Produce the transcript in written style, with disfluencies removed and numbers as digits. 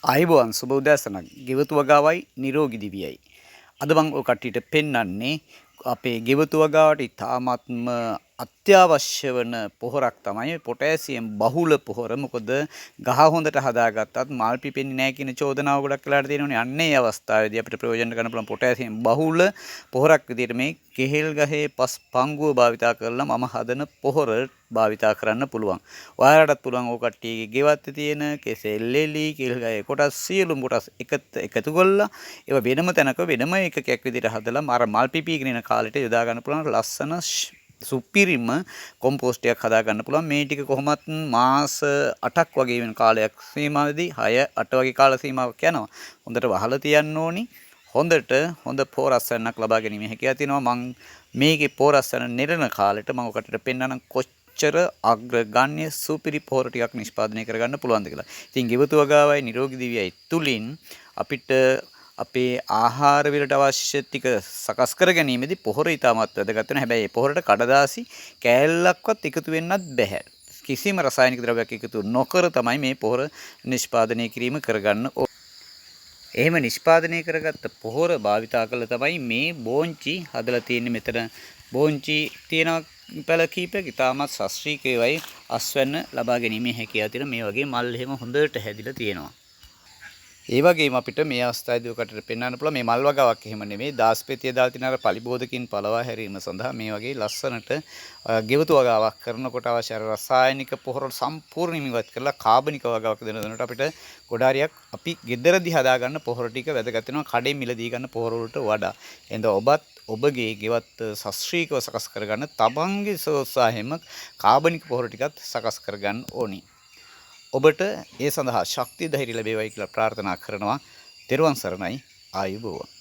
ආයුබෝවන් සුබ උදෑසනක් ගෙවතු වගාවයි නිරෝගී දිවියයි. අද මම ඔය කට්ටියට පෙන්වන්නේ අපේ ගෙවතු වගාවට ඉතාමත්ම අත්‍යවශ්‍ය වන පොහොරක් තමයි පොටෑසියම් බහුල පොහොර. මොකද ගහ හොඳට හදාගත්තත් මල් පිපෙන්නේ නැහැ කියන චෝදනාව ගොඩක් වෙලාට තියෙනවනේ. අන්න ඒ අවස්ථාවේදී අපිට ප්‍රයෝජන ගන්න පුළුවන් පොටෑසියම් බහුල පොහොරක් විදිහට මේ කෙහෙල් ගහේ පස් පංගුව භාවිතා කරලා මම හදන පොහොර භාවිතා කරන්න පුළුවන්. ඔයාලටත් පුළුවන් ඕ කට්ටියගේ ගෙවත්තේ තියෙන කෙසෙල් එලි කෙහෙල් ගහේ කොටස් සියලුම කොටස් එකතු කරලා ඒවා වෙනම තැනක වෙනම එකකයක් විදිහට හදලා අර මල් පිපීගෙන යන කාලෙට යොදා ගන්න පුළුවන් ලස්සන සුපිරිම කොම්පෝස්ට් එකක් හදා ගන්න පුළුවන්. මේ ටික කොහොමත් මාස 8ක් වගේ වෙන කාලයක් සීමාවේදී 6-8 වගේ කාල සීමාවක් යනවා. හොඳට වහලා තියන්න ඕනි. හොඳ පෝරස්සන්නක් ලබා ගැනීම හැකියාව තියෙනවා. මම මේකේ පෝරස්සන නිරන කාලෙට මම ඔකට පෙන්නනම් කොච්චර අග්‍රගණ්‍ය සුපිරි පෝර ටිකක් නිෂ්පාදනය කරගන්න පුළුවන්ද කියලා. ඉතින් ගෙවතු වගාවයි නිරෝගී දිවියයි තුලින් අපිට අපේ ආහාර වලට අවශ්‍ය ටික සකස් කර ගැනීමේදී පොහොර ඉතාමත් වැදගත් වෙනවා. හැබැයි මේ පොහොරට කඩදාසි කෑල්ලක්වත් එකතු වෙන්නත් බෑ. කිසිම රසායනික ද්‍රව්‍යයක් එකතු නොකර තමයි මේ පොහොර නිෂ්පාදනය කිරීම කරගන්න ඕනේ. එහෙම නිෂ්පාදනය කරගත්ත පොහොර භාවිතා කළා තමයි මේ බෝංචි හදලා තියෙන්නේ. මෙතන බෝංචි තියෙන පැල කීපයක් ඉතාමත් ශාස්ත්‍රීයවයි අස්වැන්න ලබා ගැනීමේ හැකියාව තියෙන මේ වගේ මල් එහෙම හොඳට හැදිලා තියෙනවා. ඒ වගේම අපිට මේ අවස්ථාවේදී ඔකට පෙන්වන්න පුළුවන් මේ මල් වගාවක් එහෙම නෙමෙයි දාස්පෙතිය දාලා තින අර පලිබෝධකින් පළවා හැරීම සඳහා මේ වගේ ලස්සනට ගෙවතු වගාවක් කරනකොට අවශ්‍ය රසායනික පොහොර සම්පූර්ණයෙන්ම ඉවත් කරලා කාබනික වගාවක් දෙනකොට අපිට ගොඩාරියක් අපි ගෙදරදී හදාගන්න පොහොර ටික වැදගත් වෙනවා කඩේ මිලදී ගන්න පොහොර වලට වඩා. එහෙනම් ඔබගේ ගෙවත් ශාස්ත්‍රීයව සකස් කරගන්න තමන්ගේ උත්සාහයෙන්ම කාබනික පොහොර ටිකත් සකස් කරගන්න ඕනි. ඔබට ඒ සඳහා ශක්තිය ධෛර්ය ලැබේවයි කියලා ප්‍රාර්ථනා කරනවා. ත්වන් සරණයි ආයුබෝවන්.